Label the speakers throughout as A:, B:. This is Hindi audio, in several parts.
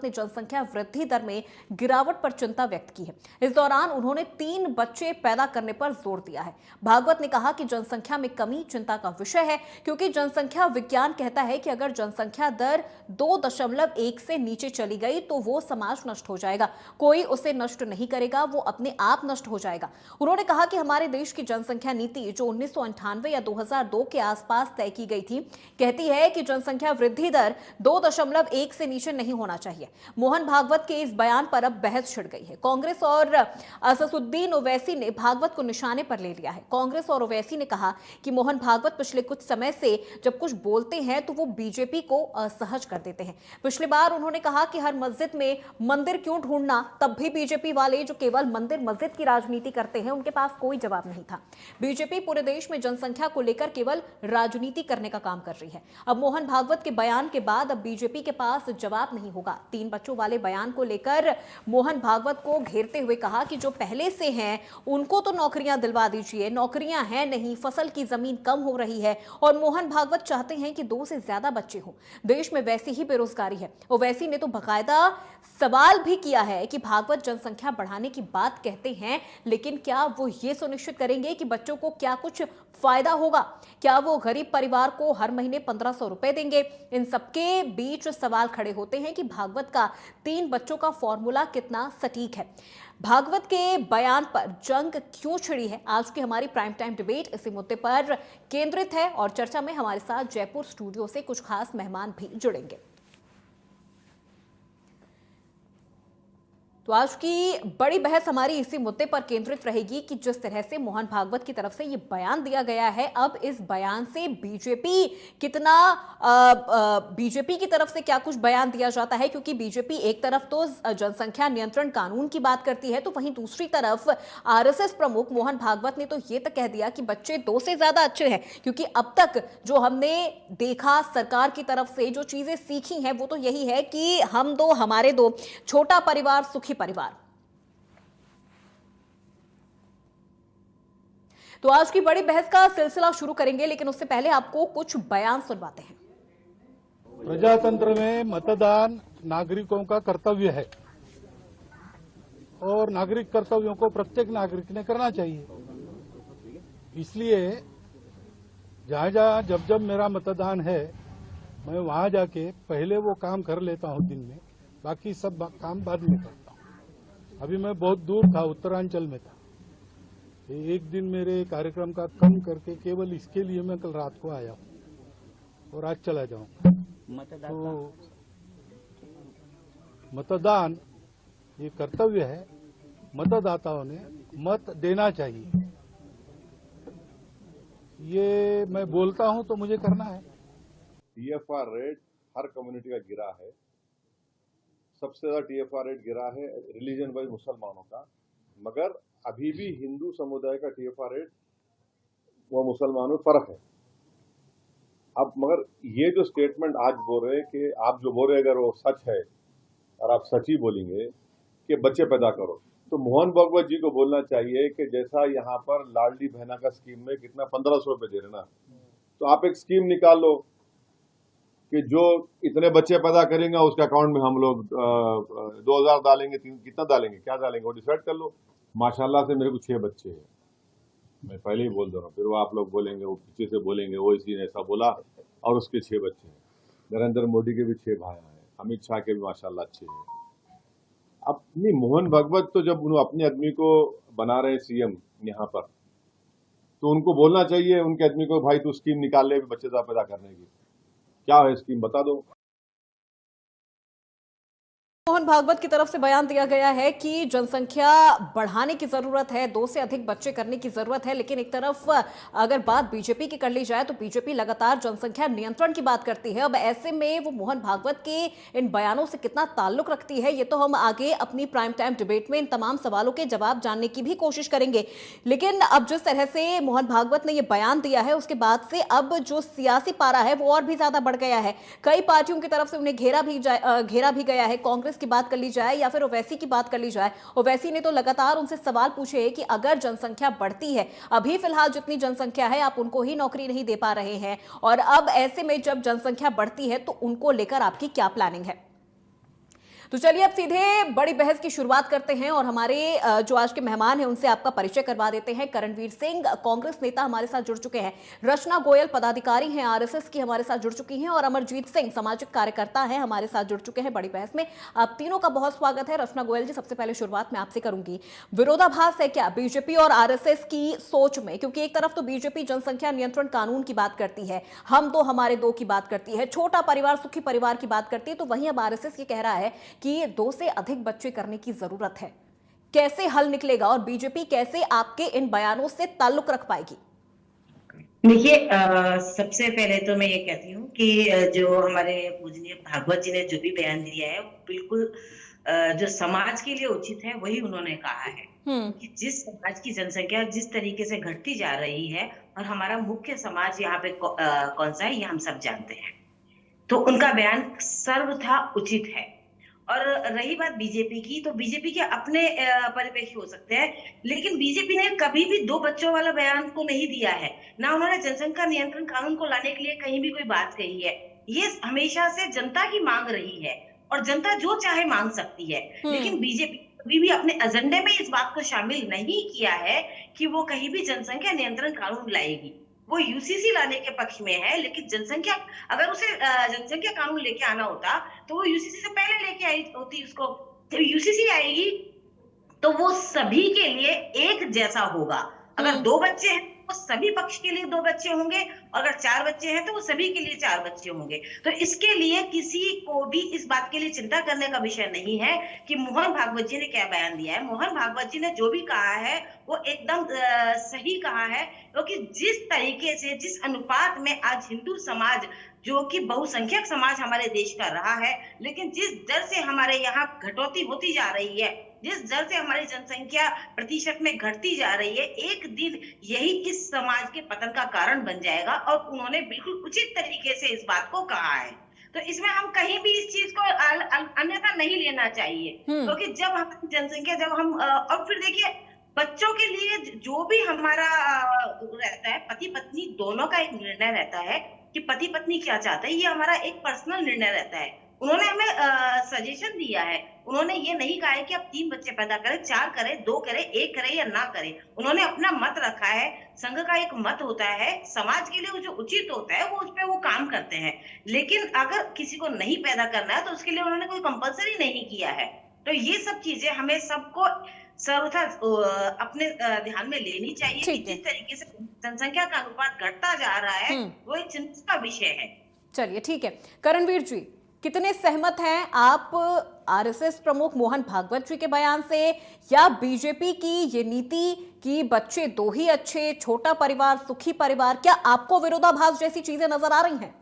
A: ने जनसंख्या वृद्धि दर में गिरावट पर चिंता व्यक्त की है। इस दौरान उन्होंने 3 बच्चे पैदा करने पर जोर दिया है। भागवत ने कहा कि जनसंख्या में कमी चिंता का विषय है, क्योंकि जनसंख्या विज्ञान कहता है कि अगर जनसंख्या दर 2.1 से नीचे चली गई तो वो समाज नष्ट हो जाएगा। कोई उसे नष्ट नहीं करेगा, वो अपने आप नष्ट हो जाएगा। उन्होंने कहा कि हमारे देश की जनसंख्या नीति जो 1998 या 2002 के आसपास तय की गई थी, कहती है कि जनसंख्या वृद्धि दर 2.1 से नीचे नहीं होना चाहिए। मोहन भागवत के इस बयान पर अब बहस छिड़ गई है। कांग्रेस और असदुद्दीन ओवैसी ने भागवत को निशाने पर ले लिया है। कांग्रेस और ओवैसी ने कहा कि मोहन भागवत पिछले कुछ समय से जब कुछ बोलते हैं तो वो बीजेपी को असहज कर देते हैं। पिछली बार उन्होंने कहा कि हर मस्जिद में मंदिर क्यों ढूंढना, तब भी बीजेपी वाले जो केवल मंदिर मस्जिद की राजनीति करते हैं उनके पास कोई जवाब नहीं था। बीजेपी पूरे देश में जनसंख्या को लेकर केवल राजनीति करने का काम कर रही है। अब मोहन भागवत के बयान के बाद अब बीजेपी के पास जवाब नहीं होगा। 3 बच्चों वाले बयान को लेकर मोहन भागवत को घेरते हुए कहा कि जो पहले से हैं उनको तो नौकरियां दिलवा दीजिए, नौकरियां हैं नहीं, फसल की जमीन कम हो रही है और मोहन भागवत चाहते हैं कि 2 से ज्यादा बच्चे हों। देश में वैसी ही बेरोजगारी है। ओवैसी ने तो बाकायदा सवाल भी किया है कि भागवत जनसंख्या बढ़ाने की बात कहते हैं, लेकिन क्या वो ये सुनिश्चित करेंगे कि बच्चों को क्या कुछ फायदा होगा? क्या वो गरीब परिवार को हर महीने 1500 रुपए देंगे? इन सबके बीच सवाल खड़े होते हैं कि भागवत का 3 बच्चों का फॉर्मूला कितना सटीक है। भागवत के बयान पर जंग क्यों छिड़ी है? आज की हमारी प्राइम टाइम डिबेट इसी मुद्दे पर केंद्रित है और चर्चा में हमारे साथ जयपुर स्टूडियो से कुछ खास मेहमान भी जुड़ेंगे। तो आज की बड़ी बहस हमारी इसी मुद्दे पर केंद्रित रहेगी कि जिस तरह से मोहन भागवत की तरफ से ये बयान दिया गया है, अब इस बयान से बीजेपी कितना बीजेपी की तरफ से क्या कुछ बयान दिया जाता है, क्योंकि बीजेपी एक तरफ तो जनसंख्या नियंत्रण कानून की बात करती है, तो वहीं दूसरी तरफ आरएसएस प्रमुख मोहन भागवत ने तो ये तक कह दिया कि बच्चे 2 से ज्यादा अच्छे हैं, क्योंकि अब तक जो हमने देखा सरकार की तरफ से जो चीजें सीखी हैं वो तो यही है कि हम 2 हमारे 2, छोटा परिवार सुखी परिवार। तो आज की बड़ी बहस का सिलसिला शुरू करेंगे, लेकिन उससे पहले आपको कुछ बयान सुनवाते हैं।
B: प्रजातंत्र में मतदान नागरिकों का कर्तव्य है और नागरिक कर्तव्यों को प्रत्येक नागरिक ने करना चाहिए। इसलिए जहां जहां जब जब मेरा मतदान है, मैं वहां जाके पहले वो काम कर लेता हूं दिन में, बाकी सब काम बाद में करता हूं। अभी मैं बहुत दूर था, उत्तरांचल में था। एक दिन मेरे कार्यक्रम का कम करके केवल इसके लिए मैं कल रात को आया हूं और आज चला जाऊंगा। तो मतदान ये कर्तव्य है, मतदाताओं ने मत देना चाहिए। ये मैं बोलता हूं तो मुझे करना है।
C: टीएफआर रेट हर कम्युनिटी का गिरा है। सबसे ज्यादा टीएफआर रेट गिरा है रिलीजन वाइज मुसलमानों का, मगर अभी भी हिंदू समुदाय का टीएफआर रेट वो मुसलमानों में फर्क है। अब मगर ये जो स्टेटमेंट आज बोल रहे हैं कि आप जो बोल रहे अगर वो सच है और आप सच ही बोलेंगे कि बच्चे पैदा करो, तो मोहन भागवत जी को बोलना चाहिए कि जैसा यहाँ पर लाडली बहना का स्कीम में कितना 1500 रुपए दे रहे ना, तो आप एक स्कीम निकाल लो कि जो इतने बच्चे पैदा करेंगे उसके अकाउंट में हम लोग 2000 डालेंगे, कितना डालेंगे, क्या डालेंगे वो डिसाइड कर लो। माशाल्लाह से मेरे को 6 बच्चे हैं, मैं पहले ही बोल दे रहा हूँ, फिर वो आप लोग बोलेंगे, वो पीछे से बोलेंगे वो इसी ने ऐसा बोला, और उसके 6 बच्चे हैं। नरेंद्र मोदी के भी 6 भाई हैं, अमित शाह के भी माशाल्लाह अच्छे हैं। अब नहीं, मोहन भागवत तो जब उन्होंने अपने आदमी को बना रहे सीएम यहाँ पर, तो उनको बोलना चाहिए उनके आदमी को, भाई तू स्कीम निकाल ले बच्चे पैदा करने की, क्या है स्कीम बता दो।
A: मोहन भागवत की तरफ से बयान दिया गया है कि जनसंख्या बढ़ाने की जरूरत है, 2 से अधिक बच्चे करने की जरूरत है, लेकिन एक तरफ अगर बात बीजेपी की कर ली जाए तो बीजेपी लगातार जनसंख्या नियंत्रण की बात करती है। अब ऐसे में वो मोहन भागवत के इन बयानों से कितना ताल्लुक रखती है, ये तो हम आगे अपनी प्राइम टाइम डिबेट में इन तमाम सवालों के जवाब जानने की भी कोशिश करेंगे। लेकिन अब जिस तरह से मोहन भागवत ने यह बयान दिया है, उसके बाद से अब जो सियासी पारा है वो और भी ज्यादा बढ़ गया है। कई पार्टियों की तरफ से उन्हें घेरा भी गया है। कांग्रेस की बात कर ली जाए या फिर ओवैसी की बात कर ली जाए, ओवैसी ने तो लगातार उनसे सवाल पूछे कि अगर जनसंख्या बढ़ती है, अभी फिलहाल जितनी जनसंख्या है आप उनको ही नौकरी नहीं दे पा रहे हैं, और अब ऐसे में जब जनसंख्या बढ़ती है तो उनको लेकर आपकी क्या प्लानिंग है? तो चलिए अब सीधे बड़ी बहस की शुरुआत करते हैं और हमारे जो आज के मेहमान हैं उनसे आपका परिचय करवा देते हैं। करणवीर सिंह कांग्रेस नेता हमारे साथ जुड़ चुके हैं, रचना गोयल पदाधिकारी हैं आरएसएस की हमारे साथ जुड़ चुकी हैं और अमरजीत सिंह सामाजिक कार्यकर्ता हैं हमारे साथ जुड़ चुके हैं बड़ी बहस में। आप तीनों का बहुत स्वागत है। रचना गोयल जी, सबसे पहले शुरुआत मैं आपसे करूंगी, विरोधाभास है क्या बीजेपी और आरएसएस की सोच में? क्योंकि एक तरफ तो बीजेपी जनसंख्या नियंत्रण कानून की बात करती है, हम दो हमारे दो की बात करती है, छोटा परिवार सुखी परिवार की बात करती है, तो वहीं अब आरएसएस ये कह रहा है कि 2 से अधिक बच्चे करने की जरूरत है। कैसे हल निकलेगा और बीजेपी कैसे आपके इन बयानों से ताल्लुक रख पाएगी?
D: देखिए, सबसे पहले तो मैं ये कहती हूँ कि जो हमारे पूजनीय भागवत जी ने जो भी बयान दिया है वो बिल्कुल जो समाज के लिए उचित है वही उन्होंने कहा है कि जिस समाज की जनसंख्या जिस तरीके से घटती जा रही है और हमारा मुख्य समाज यहाँ पे कौन सा है ये हम सब जानते हैं, तो उनका बयान सर्वथा उचित है। और रही बात बीजेपी की, तो बीजेपी के अपने परिप्रेक्ष्य हो सकते हैं, लेकिन बीजेपी ने कभी भी 2 बच्चों वाला बयान को नहीं दिया है, ना उन्होंने जनसंख्या नियंत्रण कानून को लाने के लिए कहीं भी कोई बात कही है। ये हमेशा से जनता की मांग रही है और जनता जो चाहे मांग सकती है, लेकिन बीजेपी कभी भी अपने एजेंडे में इस बात को शामिल नहीं किया है कि वो कहीं भी जनसंख्या नियंत्रण कानून लाएगी। वो यूसीसी लाने के पक्ष में है, लेकिन जनसंख्या, अगर उसे जनसंख्या कानून लेके आना होता तो वो यूसीसी से पहले लेके आई होती उसको। तो यूसीसी आएगी तो वो सभी के लिए एक जैसा होगा। अगर 2 बच्चे हैं तो सभी पक्ष के लिए 2 बच्चे होंगे, और अगर 4 बच्चे हैं तो वो सभी के लिए 4 बच्चे होंगे। तो इसके लिए किसी को भी इस बात के लिए चिंता करने का विषय नहीं है कि मोहन भागवत जी ने क्या बयान दिया है। मोहन भागवत जी ने जो भी कहा है वो एकदम सही कहा है, क्योंकि जिस तरीके से, जिस अनुपात में आज हिंदू समाज, जो कि बहुसंख्यक समाज हमारे देश का रहा है, लेकिन जिस दर से हमारे यहाँ घटौती होती जा रही है, जिस दर से हमारी जनसंख्या प्रतिशत में घटती जा रही है, एक दिन यही इस समाज के पतन का कारण बन जाएगा। और उन्होंने बिल्कुल उचित तरीके से इस बात को कहा है, तो इसमें हम कहीं भी इस चीज को अन्यथा नहीं लेना चाहिए, क्योंकि जब हमारी जनसंख्या, जब हम और फिर देखिए बच्चों के लिए जो भी हमारा रहता है, पति पत्नी दोनों का एक निर्णय रहता है कि पति पत्नी क्या चाहते हैं, ये हमारा एक पर्सनल निर्णय रहता है। उन्होंने हमें सजेशन दिया है, उन्होंने ये नहीं कहा है कि आप 3 बच्चे पैदा करें, 4 करें, 2 करें, 1 करें या ना करें। उन्होंने अपना मत रखा है, संघ का एक मत होता है, समाज के लिए वो जो उचित होता है वो उस पर वो काम करते हैं। लेकिन अगर किसी को नहीं पैदा करना है तो उसके लिए उन्होंने कोई कंपल्सरी नहीं किया है। तो ये सब चीजें हमें सबको सर्वथा अपने ध्यान में लेनी चाहिए कि जिस तरीके से जनसंख्या का अनुपात घटता जा रहा है वो एक चिंता का विषय है।
A: चलिए ठीक है, करणवीर जी, कितने सहमत हैं आप आरएसएस प्रमुख मोहन भागवत जी के बयान से, या बीजेपी की ये नीति कि बच्चे 2 ही अच्छे, छोटा परिवार सुखी परिवार, क्या आपको विरोधाभास जैसी चीजें नजर आ रही हैं?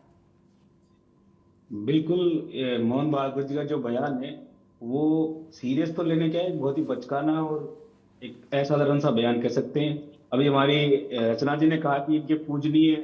E: बिल्कुल, मोहन भागवत जी का जो बयान है वो सीरियस तो लेने का है, बहुत ही बचकाना और एक असाधारण सा बयान कह सकते हैं। अभी हमारी रचना जी ने कहा कि इनके पूजनीय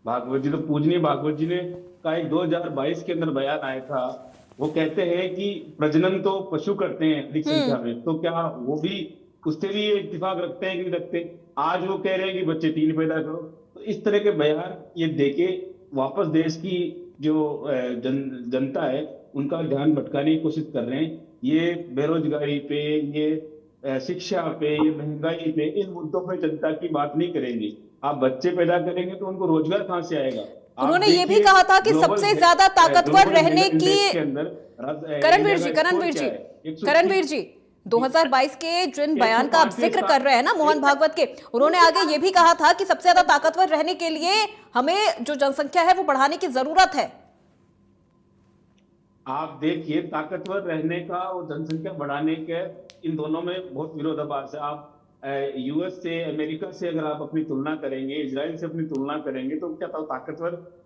E: भागवत जी, तो पूजनीय भागवत जी ने का एक 2022 के अंदर बयान आया था, वो कहते हैं कि प्रजनन तो पशु करते हैं अधिक संख्या में, तो क्या वो भी उससे भी इत्तेफाक रखते हैं कि नहीं रखते? आज वो कह रहे हैं कि बच्चे 3 पैदा करो। तो इस तरह के बयान ये देके वापस देश की जो जनता है उनका ध्यान भटकाने की कोशिश कर रहे हैं। ये बेरोजगारी पे, ये शिक्षा पे, ये महंगाई पे, इन मुद्दों पे जनता की बात नहीं करेंगे। आप बच्चे पैदा करेंगे तो उनको रोजगार कहां से आएगा?
A: उन्होंने ये भी कहा था कि सबसे ज्यादा ताकतवर रहने की, करणवीर जी 2022 के जिन बयान का आप जिक्र कर रहे हैं ना मोहन भागवत के, उन्होंने आगे ये भी कहा था कि सबसे ज्यादा ताकतवर रहने के लिए हमें जो जनसंख्या है वो बढ़ाने की जरूरत है।
E: आप देखिए, ताकतवर रहने का और जनसंख्या बढ़ाने के, इन दोनों में बहुत विरोधाभास है। आप यूएस से, अमेरिका से अगर आप अपनी तुलना करेंगे, इजराइल से अपनी तुलना करेंगे, तो क्या ताकतवर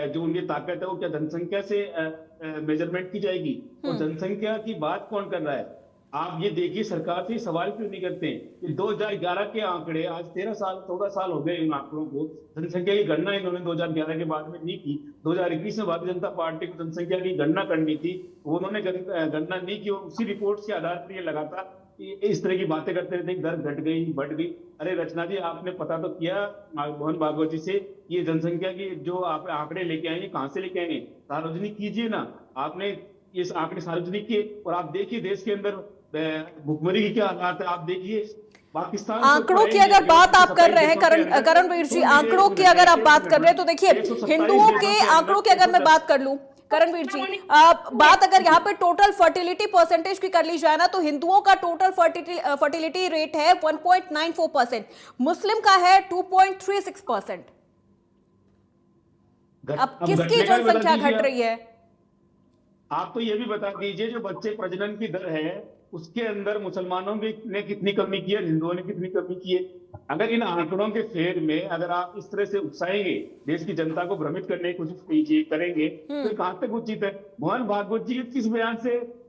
E: जो उनकी ताकत है वो क्या जनसंख्या से मेजरमेंट की जाएगी? और जनसंख्या की बात कौन कर रहा है? आप ये देखिए, सरकार से सवाल क्यों नहीं करते कि 2011 के आंकड़े, आज 14 साल हो गए इन आंकड़ों को, जनसंख्या की गणना इन्होंने 2011 के बाद में नहीं की। 2021 में भारतीय जनता पार्टी को जनसंख्या की गणना करनी थी, उन्होंने गणना नहीं की, और उसी रिपोर्ट के आधार पर ये लगातार इस तरह की बातें करते रहते हैं, दर घट गई, बढ़ गई। अरे रचना जी, आपने पता तो किया मोहन भागवत जी से, ये जनसंख्या की जो आप आंकड़े लेके आएंगे कहां से लेके आएंगे? सार्वजनिक कीजिए ना। आपने ये आंकड़े सार्वजनिक किए, और आप देखिए देश के अंदर भुखमरी की क्या हालात है। आप देखिए पाकिस्तान
A: आंकड़ों की अगर बात आप कर रहे हैं करणवीर जी, आंकड़ों की अगर आप बात कर रहे हैं तो देखिए हिंदुओं के आंकड़ों की अगर मैं बात कर लूं करणवीर जी, बात अगर यहाँ पे टोटल फर्टिलिटी परसेंटेज की कर ली जाए ना, तो हिंदुओं का टोटल फर्टिलिटी रेट है 1.94%, मुस्लिम का है 2.36%। अब किसकी जनसंख्या घट रही है?
E: आप तो ये भी बता दीजिए जो बच्चे प्रजनन की दर है उसके अंदर मुसलमानों ने कितनी कमी की है, हिंदुओं ने कितनी कमी की है। अगर इन आंकड़ों के फेर में अगर आप इस तरह से उकसाएंगे, देश की जनता को भ्रमित करने की कोशिश करेंगे, तो कहां तक उचित है? मोहन भागवत जी किस बयान से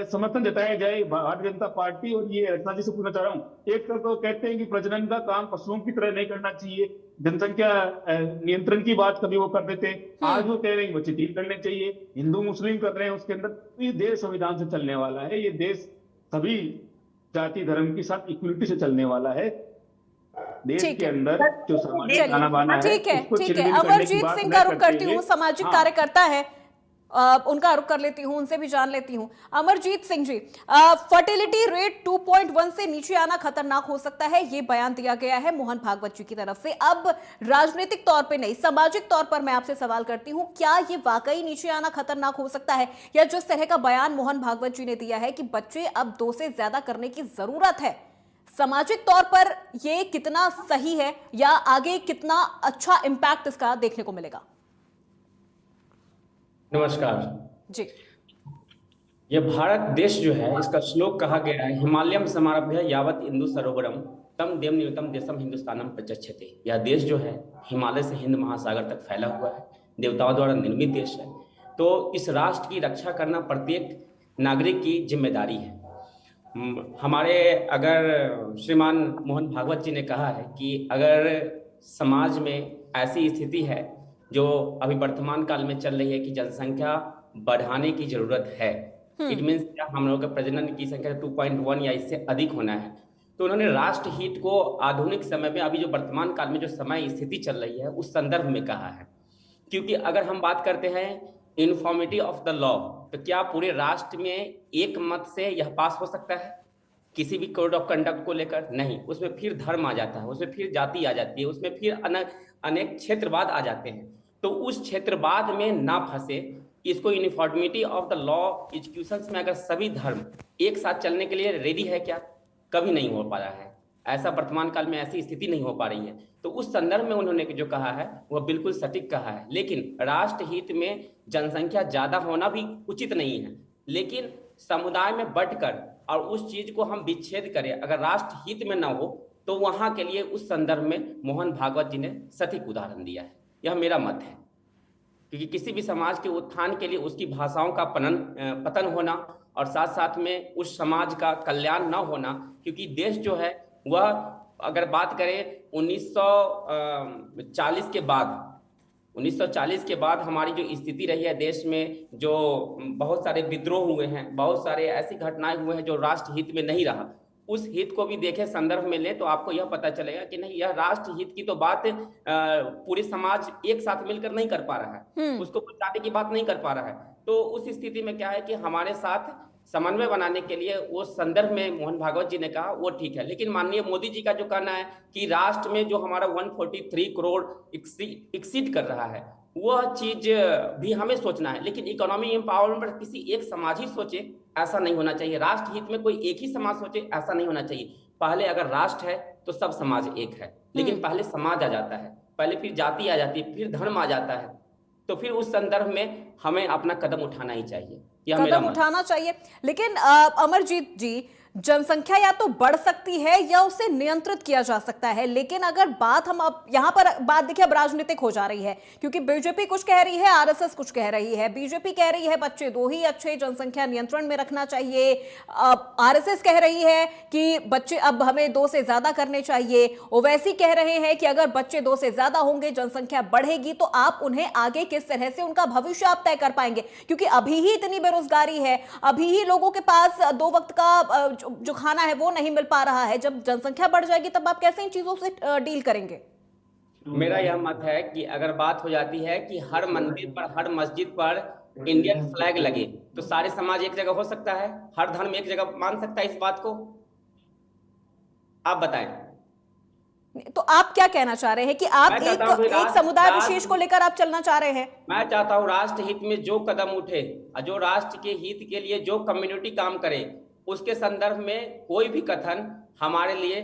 E: समर्थन जताया जाए भारतीय जनता पार्टी और ये रचना जी से पूछना चाह रहा हूँ। एक तो कहते हैं कि प्रजनन का काम पशुओं की तरह नहीं करना चाहिए, जनसंख्या नियंत्रण की बात कभी वो कर देते हैं, आज वो कह रहे हैं बच्चे ठीक करने चाहिए, हिंदू मुस्लिम कर रहे हैं उसके अंदर। तो ये देश संविधान से चलने वाला है, ये देश सभी जाति धर्म के साथ इक्वलिटी से चलने वाला है। देश के अंदर जो सामाजिक गाना बाना है,
A: ठीक है। अमरजीत सिंह का रुख करती हूँ, सामाजिक कार्यकर्ता है, उनका रुख कर लेती हूँ, उनसे भी जान लेती हूँ। अमरजीत सिंह जी, फर्टिलिटी रेट 2.1 से नीचे आना खतरनाक हो सकता है, ये बयान दिया गया है मोहन भागवत जी की तरफ से। अब राजनीतिक तौर पे नहीं, सामाजिक तौर पर मैं आपसे सवाल करती हूँ, क्या ये वाकई नीचे आना खतरनाक हो सकता है, या जिस तरह का बयान मोहन भागवत जी ने दिया है कि बच्चे अब 2 से ज्यादा करने की जरूरत है, सामाजिक तौर पर ये कितना सही है, या आगे कितना अच्छा इंपैक्ट इसका देखने को मिलेगा?
F: नमस्कार
A: जी।
F: ये भारत देश जो है, इसका श्लोक कहा गया है, हिमालयम समारभ्य यावत इंदु सरोवरम तम देव नियतम देशम हिंदुस्तानम प्रचक्षते। यह देश जो है हिमालय से हिंद महासागर तक फैला हुआ है, देवताओं द्वारा निर्मित देश है। तो इस राष्ट्र की रक्षा करना प्रत्येक नागरिक की जिम्मेदारी है। हमारे अगर श्रीमान मोहन भागवत जी ने कहा है कि अगर समाज में ऐसी स्थिति है जो अभी वर्तमान काल में चल रही है कि जनसंख्या बढ़ाने की जरूरत है, इट मीन्स हम लोगों के प्रजनन की संख्या 2.1 या इससे अधिक होना है, तो उन्होंने राष्ट्र हित को आधुनिक समय में अभी जो वर्तमान काल में जो समय स्थिति चल रही है उस संदर्भ में कहा है। क्योंकि अगर हम बात करते हैं यूनिफॉर्मिटी ऑफ द लॉ, तो क्या पूरे राष्ट्र में एक मत से यह पास हो सकता है किसी भी कोड ऑफ कंडक्ट को लेकर? नहीं, उसमें फिर धर्म आ जाता है, उसमें फिर जाति आ जाती है, उसमें फिर अनेक क्षेत्रवाद आ जाते हैं। तो उस क्षेत्रवाद में ना फंसे, इसको uniformity of the law education में अगर सभी धर्म एक साथ चलने के लिए रेडी है क्या? कभी नहीं हो पा रहा है, ऐसा वर्तमान काल में ऐसी स्थिति नहीं हो पा रही है। तो उस संदर्भ में उन्होंने जो कहा है वह बिल्कुल सटीक कहा है। लेकिन राष्ट्र हित में जनसंख्या ज्यादा होना भी उचित नहीं है, लेकिन समुदाय में बंटकर और उस चीज को हम विच्छेद करें अगर राष्ट्र हित में ना हो, तो वहां के लिए उस संदर्भ में मोहन भागवत जी ने सटीक उदाहरण दिया है। यह मेरा मत है, क्योंकि किसी भी समाज के उत्थान के लिए उसकी भाषाओं का पतन होना और साथ साथ में उस समाज का कल्याण न होना, क्योंकि देश जो है वह अगर बात करें 1940 के बाद हमारी जो स्थिति रही है देश में, जो बहुत सारे विद्रोह हुए हैं, बहुत सारे ऐसी घटनाएं हुए हैं जो राष्ट्र हित में नहीं रहा, उस हित को भी देखें, संदर्भ में ले, तो आपको यह पता चलेगा कि नहीं, यह राष्ट्र हित की तो बात पूरे समाज एक साथ मिलकर नहीं कर पा रहा है, उसको बचाने की बात नहीं कर पा रहा है। तो उस स्थिति में क्या है कि हमारे साथ समन्वय बनाने के लिए वो संदर्भ में मोहन भागवत जी ने कहा वो ठीक है। लेकिन माननीय मोदी जी का जो कहना है कि राष्ट्र में जो हमारा 143 करोड़ एक्सीड कर रहा है, वह चीज भी हमें सोचना है। लेकिन इकोनॉमी एम्पावरमेंट किसी एक समाज ही सोचे, ऐसा नहीं होना चाहिए। राष्ट्र हित में कोई एक ही समाज सोचे, ऐसा नहीं होना चाहिए। पहले अगर राष्ट्र है तो सब समाज एक है, लेकिन पहले समाज आ जाता है, पहले फिर जाति आ जाती है, फिर धर्म आ जाता है। तो फिर उस संदर्भ में हमें अपना कदम उठाना ही चाहिए,
A: कदम उठाना चाहिए। लेकिन अमरजीत जी, जनसंख्या या तो बढ़ सकती है या उसे नियंत्रित किया जा सकता है, लेकिन अगर बात हम अब यहाँ पर बात देखिए अब राजनीतिक हो जा रही है, क्योंकि बीजेपी कुछ कह रही है, आरएसएस कुछ कह रही है। बीजेपी कह रही है बच्चे 2 ही अच्छे, जनसंख्या नियंत्रण में रखना चाहिए। आरएसएस कह रही है कि बच्चे अब हमें 2 से ज्यादा करने चाहिए। ओवैसी कह रहे हैं कि अगर बच्चे 2 से ज्यादा होंगे, जनसंख्या बढ़ेगी, तो आप उन्हें आगे किस तरह से उनका भविष्य आप तय कर पाएंगे, क्योंकि अभी ही इतनी बेरोजगारी है, अभी ही लोगों के पास 2 वक्त का जो खाना है वो नहीं मिल पा रहा है। जब जनसंख्या बढ़ जाएगी तब आप कैसे इन चीजों से डील करेंगे?
F: मेरा यह मत है कि अगर बात हो जाती है कि हर मंदिर पर, हर मस्जिद पर इंडियन फ्लैग लगे, तो सारे समाज एक जगह हो सकता है? हर धर्म एक जगह मान सकता है इस बात को? आप बताएं।
A: तो आप क्या कहना चाह रहे हैं कि आप
F: मैं चाहता हूं कि
A: एक समुदाय विशेष
F: राष्ट्र
A: को लेकर आप चलना चाह रहे हैं?
F: मैं चाहता हूं राष्ट्र हित में जो कदम उठे और जो राष्ट्र के हित के लिए जो कम्युनिटी काम करे, उसके संदर्भ में कोई भी कथन हमारे लिए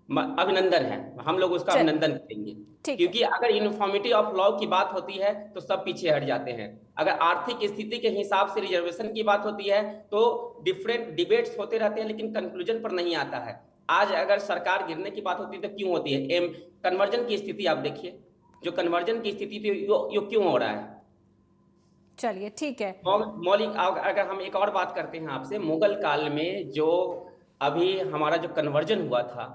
F: अभिनंदन है, हम लोग उसका अभिनंदन करेंगे।
A: ठीक
F: क्योंकि अगर यूनिफॉर्मिटी ऑफ लॉ की बात होती है तो सब पीछे हट जाते हैं। अगर आर्थिक स्थिति के हिसाब से रिजर्वेशन की बात होती है तो डिफरेंट डिबेट्स होते रहते हैं, लेकिन कंक्लूजन पर नहीं आता है। आज अगर सरकार गिरने की बात होती है तो क्यों होती है? कन्वर्जन की स्थिति आप देखिए, जो कन्वर्जन की स्थिति थी यो क्यों हो रहा है?
A: चलिए ठीक है।
F: मौलिक अगर हम एक और बात करते हैं आपसे, मुगल काल में जो अभी हमारा जो कन्वर्जन हुआ था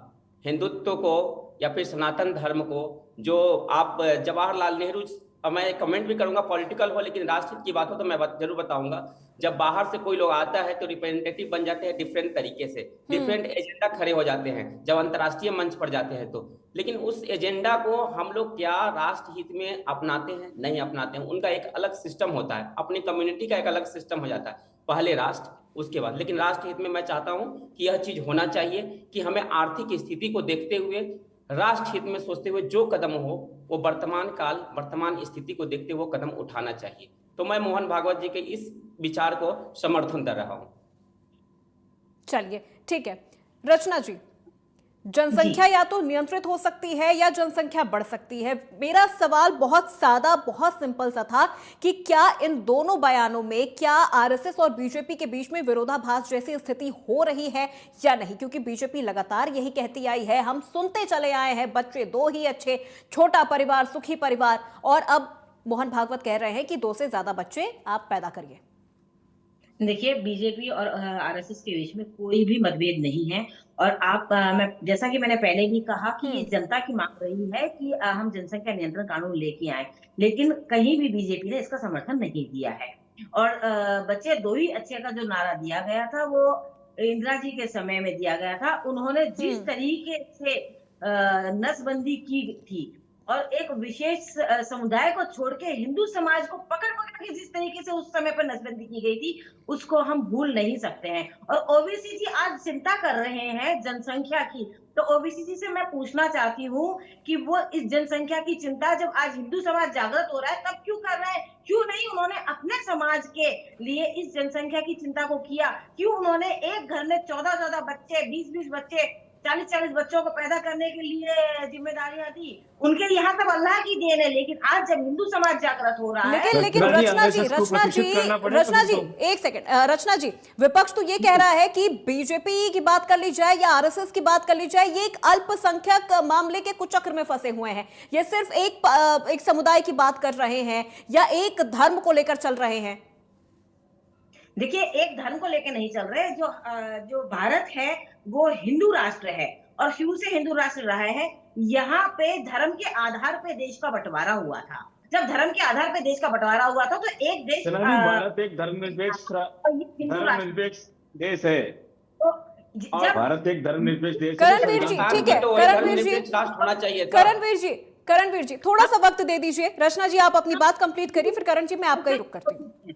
F: हिंदुत्व को या फिर सनातन धर्म को, जो आप जवाहरलाल नेहरू, मैं कमेंट भी करूंगा पॉलिटिकल हो लेकिन राष्ट्रहित की बात हो तो मैं जरूर बताऊंगा, जब बाहर से कोई लोग आता है तो रिप्रेजेंटेटिव बन जाते हैं डिफरेंट तरीके से, डिफरेंट एजेंडा खड़े हो जाते हैं जब अंतर्राष्ट्रीय मंच पर जाते हैं तो। लेकिन उस एजेंडा को हम लोग क्या राष्ट्र हित में अपनाते हैं? नहीं अपनाते हैं। उनका एक अलग सिस्टम होता है, अपनी कम्युनिटी का एक अलग सिस्टम हो जाता है, पहले राष्ट्र उसके बाद। लेकिन राष्ट्र हित में मैं चाहता हूं कि यह चीज होना चाहिए कि हमें आर्थिक स्थिति को देखते हुए, राष्ट्र हित में सोचते हुए जो कदम हो वो वर्तमान काल, वर्तमान स्थिति को देखते हुए कदम उठाना चाहिए। तो मैं मोहन भागवत जी के इस विचार को समर्थन कर रहा हूं।
A: चलिए ठीक है। रचना जी, जनसंख्या या तो नियंत्रित हो सकती है या जनसंख्या बढ़ सकती है। मेरा सवाल बहुत सादा, बहुत सिंपल सा था कि क्या इन दोनों बयानों में क्या आरएसएस और बीजेपी के बीच में विरोधाभास जैसी स्थिति हो रही है या नहीं? क्योंकि बीजेपी लगातार यही कहती आई है, हम सुनते चले आए हैं, बच्चे दो ही अच्छे, छोटा परिवार सुखी परिवार, और अब मोहन भागवत कह रहे हैं कि 2 से ज्यादा बच्चे आप पैदा करिए।
D: देखिए, बीजेपी और आरएसएस के बीच में कोई भी मतभेद नहीं है। और मैं जैसा कि मैंने पहले भी कहा कि ये जनता की मांग रही है कि हम जनसंख्या नियंत्रण कानून लेके आए, लेकिन कहीं भी बीजेपी ने इसका समर्थन नहीं किया है। और बच्चे दो ही अच्छे का जो नारा दिया गया था वो इंदिरा जी के समय में दिया गया था। उन्होंने जिस तरीके से नसबंदी की थी और एक विशेष समुदाय को छोड़ के हिंदू समाज को पकड़ पकड़ के जिस तरीके से उस समय पर नसबंदी की गई थी, उसको हम भूल नहीं सकते हैं। और ओबीसी जी आज चिंता कर रहे हैं जनसंख्या की, तो ओबीसी जी से मैं पूछना चाहती हूँ कि वो इस जनसंख्या की चिंता जब आज हिंदू समाज जागृत हो रहा है तब क्यों कर रहे हैं? क्यों नहीं उन्होंने अपने समाज के लिए इस जनसंख्या की चिंता को किया? क्यों उन्होंने एक घर में 14-14 बच्चे, 20-20 बच्चे, 40-40 बच्चों को पैदा करने के लिए जिम्मेदारियां दी? उनके यहाँ सब अल्लाह की देन है, लेकिन आज जब हिंदू समाज जागृत हो रहा है,
A: लेकिन रचना जी एक सेकंड, रचना जी, विपक्ष तो ये कह रहा है कि बीजेपी की बात कर ली जाए या आरएसएस की बात कर ली जाए, ये एक अल्पसंख्यक मामले के कुचक्र में फंसे हुए हैं। ये सिर्फ एक समुदाय की बात कर रहे हैं या एक धर्म को लेकर चल रहे हैं?
D: देखिए, एक धर्म को लेकर नहीं चल रहे। जो भारत है वो हिंदू राष्ट्र है और शुरू से हिंदू राष्ट्र रहा है। यहाँ पे धर्म के आधार पे देश का बंटवारा हुआ था। जब धर्म के आधार पे देश का बंटवारा हुआ था तो एक देश,
E: भारत एक धर्मनिरपेक्ष देश है।
D: तो
E: भारत एक धर्मनिरपेक्ष देश है।
A: करणवीर जी, ठीक है, करणवीर जी थोड़ा सा वक्त दे दीजिए। रचना जी आप अपनी बात कंप्लीट करिए, फिर करण जी मैं आपका ही रुख करती हूँ।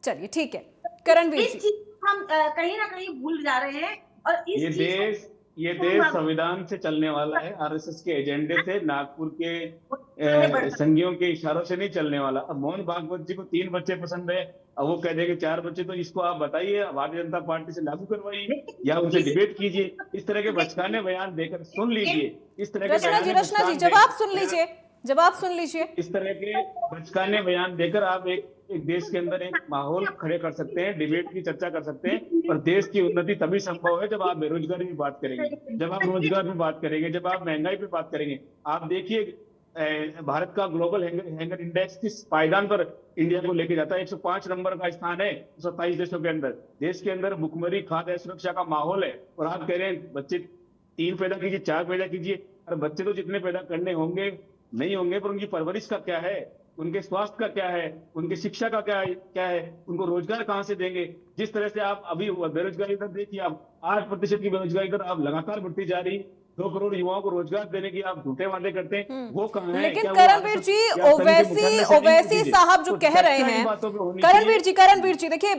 A: चलिए ठीक है, करणवीर
D: इस चीज हम कहीं ना कहीं भूल जा रहे हैं। और
E: ये देश संविधान से चलने वाला है, आरएसएस के एजेंडे से, नागपुर के संघियों के इशारों से नहीं चलने वाला। अब मोहन भागवत जी को 3 बच्चे पसंद है, अब वो कह देंगे 4 बच्चे, तो इसको आप बताइए, भारतीय जनता पार्टी से लागू करवाइए या उनसे डिबेट कीजिए। इस तरह के बचकाने बयान देकर सुन लीजिए, इस तरह के
A: रचना जी जवाब सुन लीजिए।
E: इस तरह के बचकाने बयान देकर आप एक देश के अंदर एक माहौल खड़े कर सकते हैं, डिबेट की चर्चा कर सकते हैं। और देश की उन्नति तभी संभव है जब आप बेरोजगारी पे बात करेंगे, जब आप रोजगार पे बात करेंगे, जब आप महंगाई पे बात करेंगे। आप देखिए, भारत का ग्लोबल हैंगर इंडेक्स किस पायदान पर इंडिया को लेके जाता है। 105 नंबर का स्थान है 27 देशों के अंदर। देश के अंदर भुखमरी, खाद्य सुरक्षा का माहौल है, और आप कह रहे हैं बच्चे 3 पैदा कीजिए, 4 पैदा कीजिए। और बच्चे तो जितने पैदा करने होंगे नहीं होंगे, पर उनकी परवरिश का क्या है, उनके स्वास्थ्य का क्या है, उनकी शिक्षा का क्या है, उनको रोजगार कहां से देंगे? जिस तरह से आप अभी बेरोजगारी दर देखिए, आप 8% की बेरोजगारी दर आप लगातार बढ़ती जा रही। 2 करोड़ युवाओं को रोजगार देने की आप झूठे वादे करते हैं, वो कहाँ है?
A: लेकिन
E: क्या वो
A: करणवीर
E: आरएसएस
A: जी,
E: या संघ के मुख्यालय से नहीं
A: ओवैसी
E: होती थी?
A: साहब जो
E: तो
A: कह रहे
E: चर्चा इन
A: हैं,
E: बातों पे होनी
A: करणवीर
E: चाहिए।
A: जी देखिए,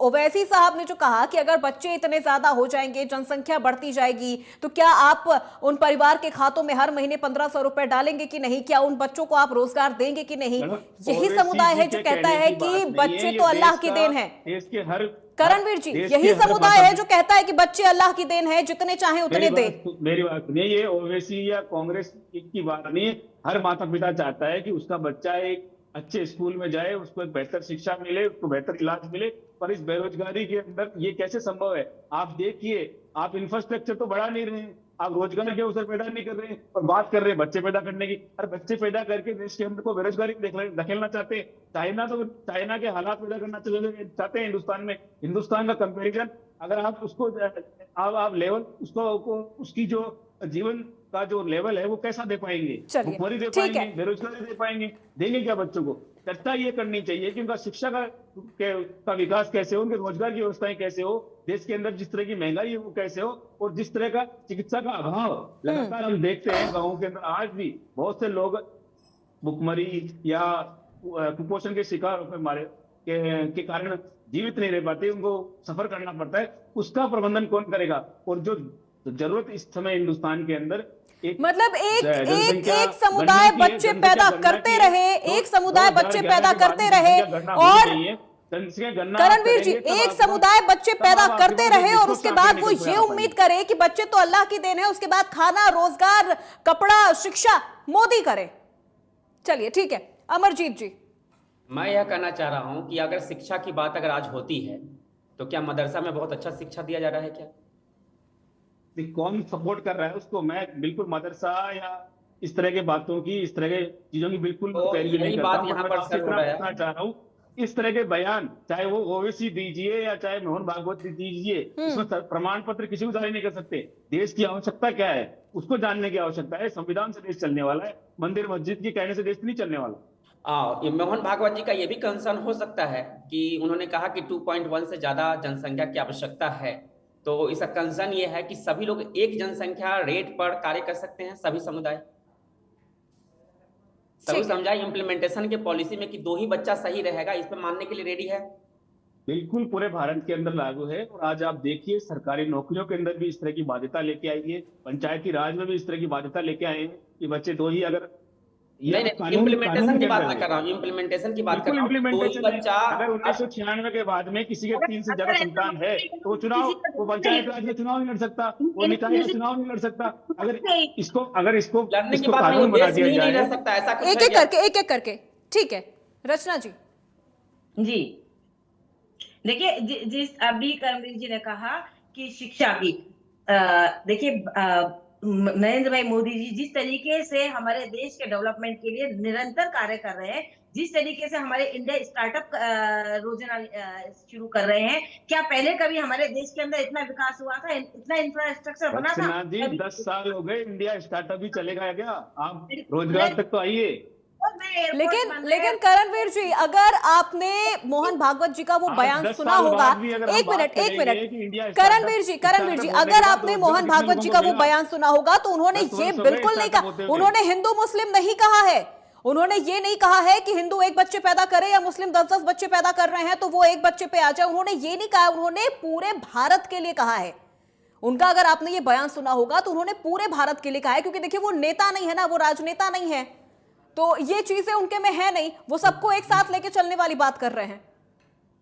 A: ओवैसी साहब ने जो कहा कि अगर बच्चे इतने ज्यादा हो जाएंगे, जनसंख्या बढ़ती जाएगी, तो क्या आप उन परिवार के खातों में हर महीने 1500 रुपए डालेंगे कि नहीं? क्या उन बच्चों को आप रोजगार देंगे कि नहीं? यही
E: ओवैसी
A: समुदाय
E: जी
A: है
E: के
A: जो कहता
E: कहने
A: है
E: की
A: कि
E: बात नहीं
A: बच्चे
E: है,
A: तो
E: ये
A: अल्लाह
E: देश
A: की
E: का-
A: देन है।
E: देश के हर
A: करणवीर जी,
E: देश
A: यही
E: के हर
A: समुदाय है
E: माता-
A: जो कहता है कि बच्चे अल्लाह की देन है, जितने चाहे उतने दे।
E: मेरी बात सुनिए, ये ओवैसी या कांग्रेस की बात नहीं है। हर माता पिता चाहता है कि उसका बच्चा एक अच्छे स्कूल में जाए, उसको एक बेहतर शिक्षा मिले, उसको बेहतर इलाज मिले। पर इस बेरोजगारी के अंदर ये कैसे संभव है? आप देखिए, आप इंफ्रास्ट्रक्चर तो बढ़ा नहीं रहे हैं, आप रोजगार के अवसर पैदा नहीं कर रहे हैं, और बात कर रहे हैं बच्चे पैदा करने की। अरे बच्चे पैदा करके देश के अंदर को बेरोजगारी धकेलना चाहते हैं। चाइना के हालात पैदा करना चाहते हैं हिंदुस्तान में। हिंदुस्तान का कंपेरिजन अगर आप उसको आप लेवल उसकी जो जीवन का जो लेवल है वो कैसा दे पाएंगे?
A: चलिए,
E: भुखमरी दे
A: ठीक
E: पाएंगे?
A: है।
E: बेरोजगारी दे पाएंगे? देंगे क्या बच्चों को? चर्चा ये करनी चाहिए कि उनका शिक्षा का विकास कैसे हो, उनके रोजगार की व्यवस्थाएं कैसे हो, देश के अंदर जिस तरह की महंगाई है वो कैसे हो, और जिस तरह का चिकित्सा का अभाव लगातार हम देखते हैं गाँवों के अंदर। आज भी बहुत से लोग भुखमरी या कुपोषण के शिकार होकर मारे के कारण जीवित नहीं रह पाते, उनको सफर करना पड़ता है। उसका प्रबंधन कौन करेगा? और जो जरूरत इस समय हिंदुस्तान के अंदर
A: मतलब एक समुदाय बच्चे पैदा करते रहे, एक समुदाय बच्चे पैदा करते रहे, और करणवीर जी, एक समुदाय बच्चे पैदा करते रहे और उसके बाद वो ये उम्मीद करे कि बच्चे तो अल्लाह की देन है, उसके बाद खाना, रोजगार, कपड़ा, शिक्षा मोदी करे। चलिए ठीक है, अमरजीत जी।
F: मैं यह कहना चाह रहा हूं कि अगर शिक्षा की बात अगर आज होती है तो क्या मदरसा में बहुत अच्छा शिक्षा दिया जा रहा है क्या?
E: कौन सपोर्ट कर रहा है उसको? मैं बिल्कुल मदरसा या इस तरह के बातों की, इस तरह के चीजों की बिल्कुल
F: तो
E: पैरवी नहीं
F: यही
E: करता
F: बात
E: हूं।
F: यहाँ
E: मैं
F: पर
E: आपसे
F: सर हो
E: इतना
F: रहा है।
E: पूछना चाह रहा हूँ, इस तरह के बयान चाहे वो ओवैसी दीजिए या चाहे मोहन भागवत दीजिए, इसमें प्रमाण पत्र किसी को जारी नहीं कर सकते। देश की आवश्यकता क्या है उसको जानने की आवश्यकता है। संविधान से देश चलने वाला है, मंदिर मस्जिद के कहने से देश नहीं चलने वाला।
F: ये मोहन भागवत जी का ये भी कंसर्न हो सकता है कि उन्होंने कहा कि 2.1 से ज्यादा जनसंख्या की आवश्यकता है, तो इसका कंसर्न ये है कि सभी लोग एक जनसंख्या रेट पर कार्य कर सकते हैं, सभी समुदाय इम्प्लीमेंटेशन के पॉलिसी में कि 2 ही बच्चा सही रहेगा, इस पर मानने के लिए रेडी है?
E: बिल्कुल पूरे भारत के अंदर लागू है। और आज आप देखिए सरकारी नौकरियों के अंदर भी इस तरह की बाध्यता लेके आई है, पंचायती राज में भी इस तरह की बाध्यता लेके आए हैं कि बच्चे 2 ही अगर
F: नहीं, इम्प्लीमेंटेशन की बात मैं कर रहा हूँ, इम्प्लीमेंटेशन की बात कर रहा हूँ। 2 ही बच्चा,
E: अगर 1996 के बाद में किसी के 3 से ज्यादा संतान है तो वो पंचायत राज में चुनाव नहीं लड़ सकता, वो निकाय में चुनाव नहीं लड़ सकता। अगर इसको
F: लड़ने की बात नहीं, देश में ही नहीं रह सकता, ऐसा कुछ है क्या?
A: एक एक करके ठीक है, रचना जी।
D: जी देखिए, जिस अभी करणवीर जी ने कहा कि शिक्षा की, देखिए नरेंद्र भाई मोदी जी जिस तरीके से हमारे देश के डेवलपमेंट के लिए निरंतर कार्य कर रहे हैं, जिस तरीके से हमारे इंडिया स्टार्टअप रोजना शुरू कर रहे हैं, क्या पहले कभी हमारे देश के अंदर इतना विकास हुआ था, इतना इंफ्रास्ट्रक्चर बना था?
E: जी 10 साल हो गए, इंडिया स्टार्टअप भी चलेगा क्या? आप रोजगार तक तो आइए।
A: लेकिन करणवीर जी, अगर आपने मोहन भागवत जी का वो बयान सुना होगा, एक मिनट करणवीर जी, अगर आपने मोहन भागवत जी का वो बयान सुना होगा तो उन्होंने ये बिल्कुल नहीं कहा, उन्होंने हिंदू मुस्लिम नहीं कहा है, उन्होंने ये नहीं कहा है कि हिंदू 1 बच्चे पैदा करे या मुस्लिम 10-10 बच्चे पैदा कर रहे हैं तो वो 1 बच्चे पे आ जाए, उन्होंने ये नहीं कहा, उन्होंने पूरे भारत के लिए कहा है। उनका अगर आपने ये बयान सुना होगा तो उन्होंने पूरे भारत के लिए कहा है, क्योंकि देखिए वो नेता नहीं है ना, वो राजनेता नहीं है, तो ये चीजें उनके में है नहीं, वो सबको एक साथ लेके चलने वाली बात कर रहे हैं।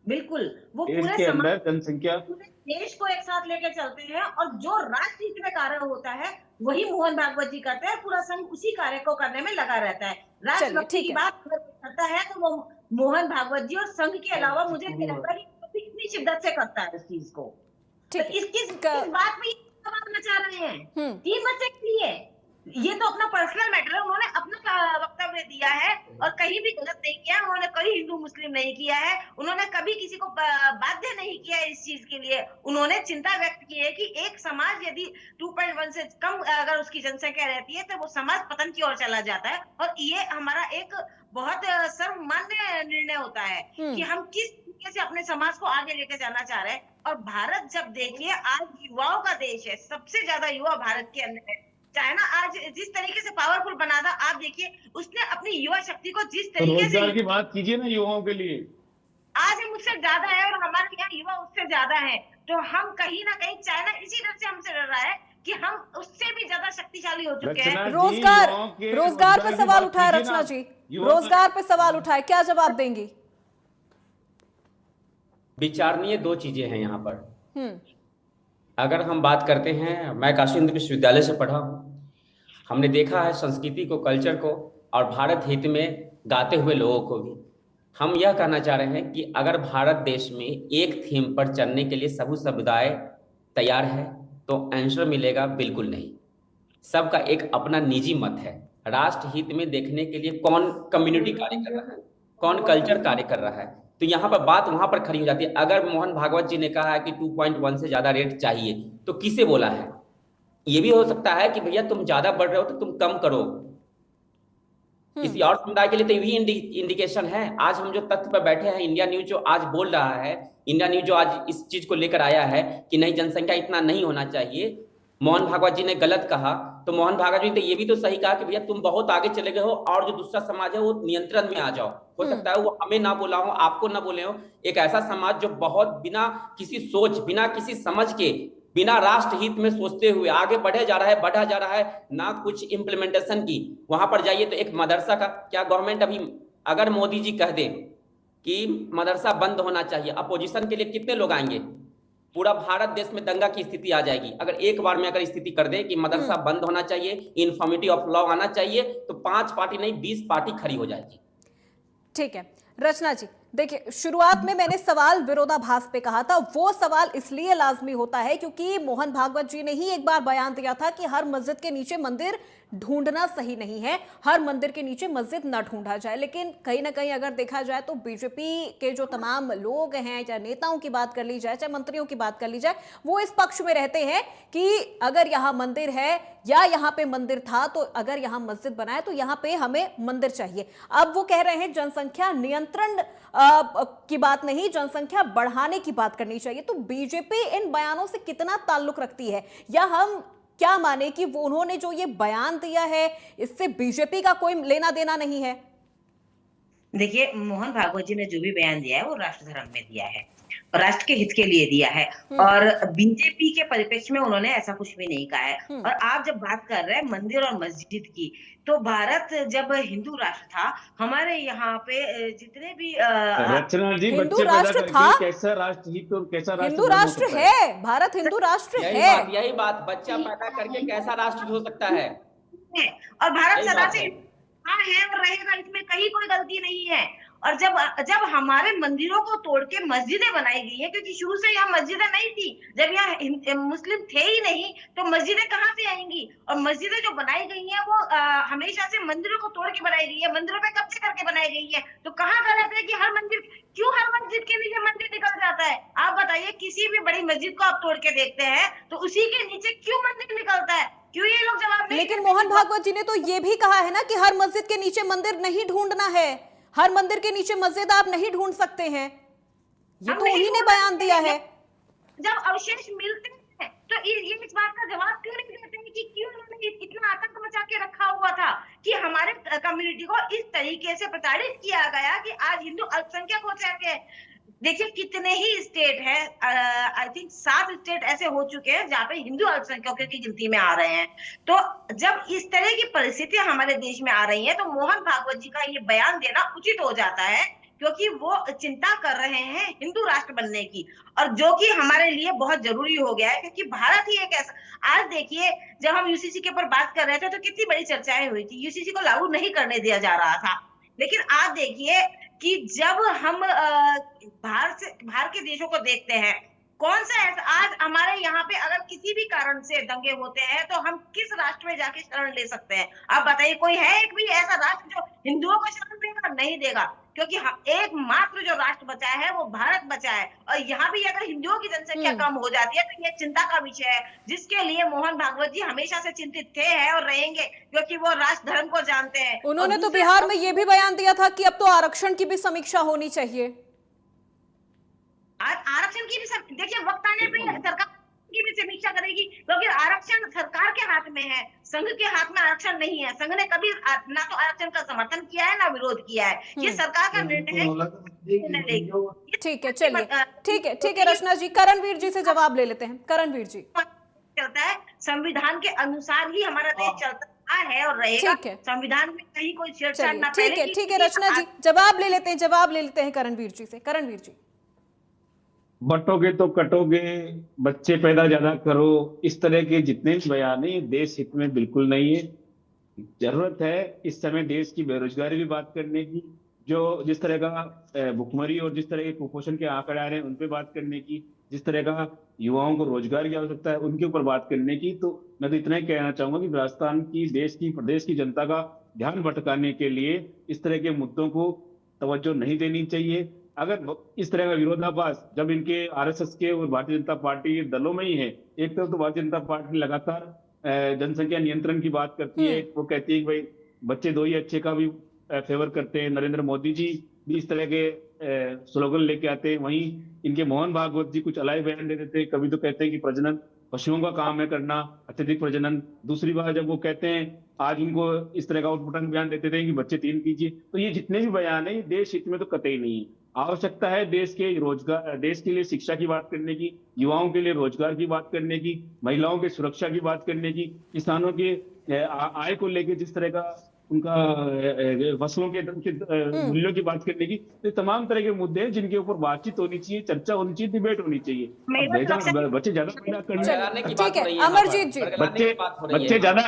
D: बिल्कुल, वो पूरे
E: समाज जनसंख्या
D: पूरे देश को एक साथ लेके चलते हैं, और जो राजनीति में कार्य होता है वही मोहन भागवत जी करते हैं, पूरा संघ उसी कार्य को करने में लगा रहता है। राष्ट्रभक्ति की बात करता है तो वो मोहन भागवत जी और संघ के अलावा मुझे नहीं लगता कि कितनी शिद्दत से करता है इस चीज को। तो किस बात में करना चाह रहे हैं? 3 बच्चे के लिए ये तो अपना पर्सनल मैटर है, उन्होंने अपना वक्तव्य दिया है और कहीं भी गलत नहीं किया, उन्होंने कहीं हिंदू मुस्लिम नहीं किया है, उन्होंने कभी किसी को बाध्य नहीं किया इस चीज के लिए। उन्होंने चिंता व्यक्त की है कि एक समाज यदि 2.1 से कम अगर उसकी जनसंख्या रहती है तो वो समाज पतन की ओर चला जाता है, और ये हमारा एक बहुत सर्वमान्य निर्णय होता है कि हम किस तरीके से अपने समाज को आगे लेकर जाना चाह रहा है। और भारत जब देखिए आज युवाओं का देश है, सबसे ज्यादा युवा भारत के अंदर है। चाइना आज जिस तरीके से पावरफुल बना था, आप देखिए उसने अपनी युवा शक्ति को जिस
E: तो
D: तरीके
E: रोजगार
D: से
E: की बात कीजिए ना युवाओं के लिए।
D: आज हम उससे ज्यादा है और हमारे यहाँ युवा उससे ज्यादा है। तो हम कहीं ना कहीं चाइना इसी डर से हमसे डर रहा है कि हम उससे भी ज्यादा शक्तिशाली हो चुके हैं।
E: रचना जी,
A: रोजगार
E: युवाओं के
A: रोजगार पे
E: की
A: सवाल
E: बात
A: उठाए
E: कीजिए
A: रचना
E: ना।
A: जी,
E: युवा-
A: रोजगार पे सवाल उठाए, क्या जवाब देंगी?
F: विचारणीय दो चीजें हैं यहाँ पर।
A: हम्म।
F: अगर हम बात करते हैं, मैं काशी हिंदू विश्वविद्यालय से पढ़ा हूँ, हमने देखा है संस्कृति को, कल्चर को और भारत हित में गाते हुए लोगों को भी। हम यह कहना चाह रहे हैं कि अगर भारत देश में एक थीम पर चलने के लिए सभी समुदाय तैयार है तो आंसर मिलेगा बिल्कुल नहीं। सबका एक अपना निजी मत है। राष्ट्र हित में देखने के लिए कौन कम्युनिटी कार्य कर रहा है, कौन कल्चर कार्य कर रहा है, तो यहाँ पर बात वहां पर खड़ी हो जाती है। अगर मोहन भागवत जी ने कहा है कि 2.1 से ज्यादा रेट चाहिए, तो किसे बोला है? ये भी हो सकता है कि भैया तुम ज्यादा बढ़ रहे हो तो तुम कम करो। किसी और समुदाय के लिए तो यही इंडिकेशन है। आज हम जो तथ्य पर बैठे हैं, इंडिया न्यूज जो आज बोल रहा है, इंडिया न्यूज जो आज इस चीज को लेकर आया है कि नहीं जनसंख्या इतना नहीं होना चाहिए, मोहन भागवत जी ने गलत कहा, तो मोहन भागवत जी ने ये भी तो सही कहा कि भैया तुम बहुत आगे चले गए हो और जो दूसरा समाज है वो नियंत्रण में आ जाओ। हो सकता है वो हमें ना बोला हो, आपको ना बोले हो, एक ऐसा समाज जो बहुत बिना किसी सोच, बिना किसी समझ के, बिना राष्ट्र हित में सोचते हुए आगे बढ़ा जा रहा है, ना कुछ इम्प्लीमेंटेशन की। वहां पर जाइए तो एक मदरसा का क्या गवर्नमेंट अभी, अगर मोदी जी कह दे कि मदरसा बंद होना चाहिए, अपोजिशन के लिए कितने लोग आएंगे? पूरा भारत देश में दंगा की स्थिति आ जाएगी। अगर एक बार में अगर स्थिति कर दे कि मदरसा बंद होना चाहिए, इन्फॉर्मिटी ऑफ लॉ आना चाहिए, तो 5 पार्टी नहीं 20 पार्टी खड़ी हो जाएगी।
A: ठीक है रचना जी, देखिए शुरुआत में मैंने सवाल विरोधाभास पे कहा था। वो सवाल इसलिए लाजमी होता है क्योंकि मोहन भागवत जी ने ही एक बार बयान दिया था कि हर मस्जिद के नीचे मंदिर ढूंढना सही नहीं है, हर मंदिर के नीचे मस्जिद न ढूंढा जाए। लेकिन कहीं ना कहीं अगर देखा जाए तो बीजेपी के जो तमाम लोग हैं, चाहे नेताओं की बात कर ली जाए, चाहे मंत्रियों की बात कर ली जाए, वो इस पक्ष में रहते हैं कि अगर यहाँ मंदिर है या यहाँ पे मंदिर था तो अगर यहाँ मस्जिद बनाए तो यहाँ पे हमें मंदिर चाहिए। अब वो कह रहे हैं जनसंख्या नियंत्रण की बात नहीं, जनसंख्या बढ़ाने की बात करनी चाहिए। तो बीजेपी इन बयानों से कितना ताल्लुक रखती है, या हम क्या माने कि वो उन्होंने जो ये बयान दिया है इससे बीजेपी का कोई लेना देना नहीं है?
D: देखिए मोहन भागवत जी ने जो भी बयान दिया है वो राष्ट्र धर्म में दिया है, राष्ट्र के हित के लिए दिया है, और बीजेपी के परिप्रेक्ष्य में उन्होंने ऐसा कुछ भी नहीं कहा है। और आप जब बात कर रहे हैं मंदिर और मस्जिद की, तो भारत जब हिंदू राष्ट्र था, हमारे यहाँ पे जितने भी
E: रचना जी,
A: हिंदू
E: बच्चे पैदा
A: राष्ट्र
E: करके
A: था?
E: कैसा राष्ट्र हित और कैसा राष्ट्र
A: हिंदू
E: धर्म हो
A: राष्ट्र
E: सकता
A: है, भारत हिंदू राष्ट्र
F: यही
A: है।
F: बात, बच्चा पैदा करके कैसा राष्ट्र हो सकता है?
D: और भारत
F: यही
D: सदा
F: बात
D: से
F: है।
D: हाँ है और रहेगा, इसमें कहीं कोई गलती नहीं है। और जब हमारे मंदिरों को तोड़ के मस्जिदें बनाई गई है, क्योंकि शुरू से यहाँ मस्जिदें नहीं थी, जब यहाँ मुस्लिम थे ही नहीं तो मस्जिदें कहाँ से आएंगी? और मस्जिदें जो बनाई गई हैं वो हमेशा से मंदिरों को तोड़ के बनाई गई है, मंदिरों पे कब्जे करके बनाई गई है। तो कहाँ गलत है कि हर मस्जिद के नीचे मंदिर निकल जाता है? आप बताइए, किसी भी बड़ी मस्जिद को आप तोड़ के देखते हैं तो उसी के नीचे क्यों मंदिर निकलता है? क्यों ये लोग जवाब नहीं?
A: लेकिन मोहन भागवत जी ने तो ये भी कहा है ना कि हर मस्जिद के नीचे मंदिर नहीं ढूंढना है, हर मंदिर के नीचे मस्जिद आप नहीं ढूंढ सकते हैं। ये तो उन्हीं ने बयान दिया है।
D: जब अवशेष मिलते हैं तो ये इस बात का जवाब क्यों नहीं देते हैं कि क्यों उन्होंने इतना आतंक मचा के रखा हुआ था कि हमारे कम्युनिटी को इस तरीके से प्रताड़ित किया गया कि आज हिंदू अल्पसंख्यक हो जाके। देखिए कितने ही स्टेट है, आई थिंक 7 स्टेट ऐसे हो चुके हैं जहाँ पे हिंदू अल्पसंख्यकों की गिनती में आ रहे हैं। तो जब इस तरह की परिस्थितियां हमारे देश में आ रही हैं तो मोहन भागवत जी का ये बयान देना उचित हो जाता है, क्योंकि वो चिंता कर रहे हैं हिंदू राष्ट्र बनने की, और जो कि हमारे लिए बहुत जरूरी हो गया है, क्योंकि भारत ही एक ऐसा। आज देखिए जब हम यूसीसी के ऊपर बात कर रहे थे तो कितनी बड़ी चर्चाएं हुई थी, यूसीसी को लागू नहीं करने दिया जा रहा था। लेकिन आज देखिए कि जब हम बाहर के देशों को देखते हैं, कौन सा ऐसा आज हमारे यहाँ पे अगर किसी भी कारण से दंगे होते हैं तो हम किस राष्ट्र में जाके शरण ले सकते हैं? आप बताइए, कोई है एक भी ऐसा राष्ट्र जो हिंदुओं को शरण देगा? नहीं देगा, क्योंकि एकमात्र जो राष्ट्र बचा है वो भारत बचा है। और यहाँ भी अगर हिंदुओं की जनसंख्या कम हो जाती है तो ये चिंता का विषय है, जिसके लिए मोहन भागवत जी हमेशा से चिंतित थे हैं और रहेंगे, क्योंकि वो राष्ट्र धर्म को जानते हैं।
A: उन्होंने तो बिहार में ये भी बयान दिया था कि अब तो आरक्षण की भी समीक्षा होनी चाहिए।
D: आरक्षण की भी देखिए वक्त आने पे सरकार की भी समीक्षा करेगी, क्योंकि आरक्षण सरकार के हाथ में है, संघ के हाथ में आरक्षण नहीं है। संघ ने कभी ना तो आरक्षण का समर्थन किया है ना विरोध किया है। ये सरकार का निर्णय है, निर्णय लेगी।
A: ठीक है, चलिए, ठीक है रचना जी, करणवीर जी से जवाब ले लेते हैं। करणवीर जी,
D: चलता है संविधान के अनुसार ही हमारा देश चलता है और रहेगा।
A: ठीक है।
D: संविधान में कहीं कोई छेड़छाड़ ना
A: चलिए, ठीक है रचना जी, जवाब ले लेते हैं करणवीर जी से। करणवीर जी,
E: बंटोगे तो कटोगे, बच्चे पैदा ज्यादा करो, इस तरह के जितने भी बयान है ये देश हित में बिल्कुल नहीं है। जरूरत है इस समय देश की बेरोजगारी भी बात करने की, जो जिस तरह का भुखमरी और जिस तरह के कुपोषण के आंकड़े आ रहे हैं उन पे बात करने की, जिस तरह का युवाओं को रोजगार की आवश्यकता है उनके ऊपर बात करने की। तो मैं तो इतना ही कहना चाहूंगा कि राजस्थान की प्रदेश की जनता का ध्यान भटकाने के लिए इस तरह के मुद्दों को तवज्जो नहीं देनी चाहिए। अगर इस तरह का विरोधाभास जब इनके आरएसएस के और भारतीय जनता पार्टी के दलों में ही है, एक तरफ तो भारतीय जनता पार्टी लगातार जनसंख्या नियंत्रण की बात करती है, वो कहती है कि भाई बच्चे दो ही अच्छे का भी फेवर करते हैं, नरेंद्र मोदी जी भी इस तरह के स्लोगन लेके आते हैं। वहीं इनके मोहन भागवत जी कुछ अलग बयान दे देते हैं, कभी तो कहते हैं कि प्रजनन पशुओं का काम है करना, अत्यधिक प्रजनन। दूसरी बार जब वो कहते हैं, आज उनको इस तरह का उटपटांग बयान देते थे कि बच्चे 3 कीजिए। तो ये जितने भी बयान है ये देश हित में तो कतई नहीं है। आवश्यकता है देश के लिए शिक्षा की बात करने की, युवाओं के लिए रोजगार की बात करने की, महिलाओं की सुरक्षा की बात करने की, किसानों के आय को लेकर जिस तरह का उनका फसलों के मूल्यों की बात करने की। तो तमाम तरह के मुद्दे हैं जिनके ऊपर बातचीत होनी चाहिए, चर्चा होनी चाहिए, डिबेट होनी चाहिए। बच्चे ज्यादा पैदा करने,
A: ठीक है अमरजीत जी,
E: बच्चे ज्यादा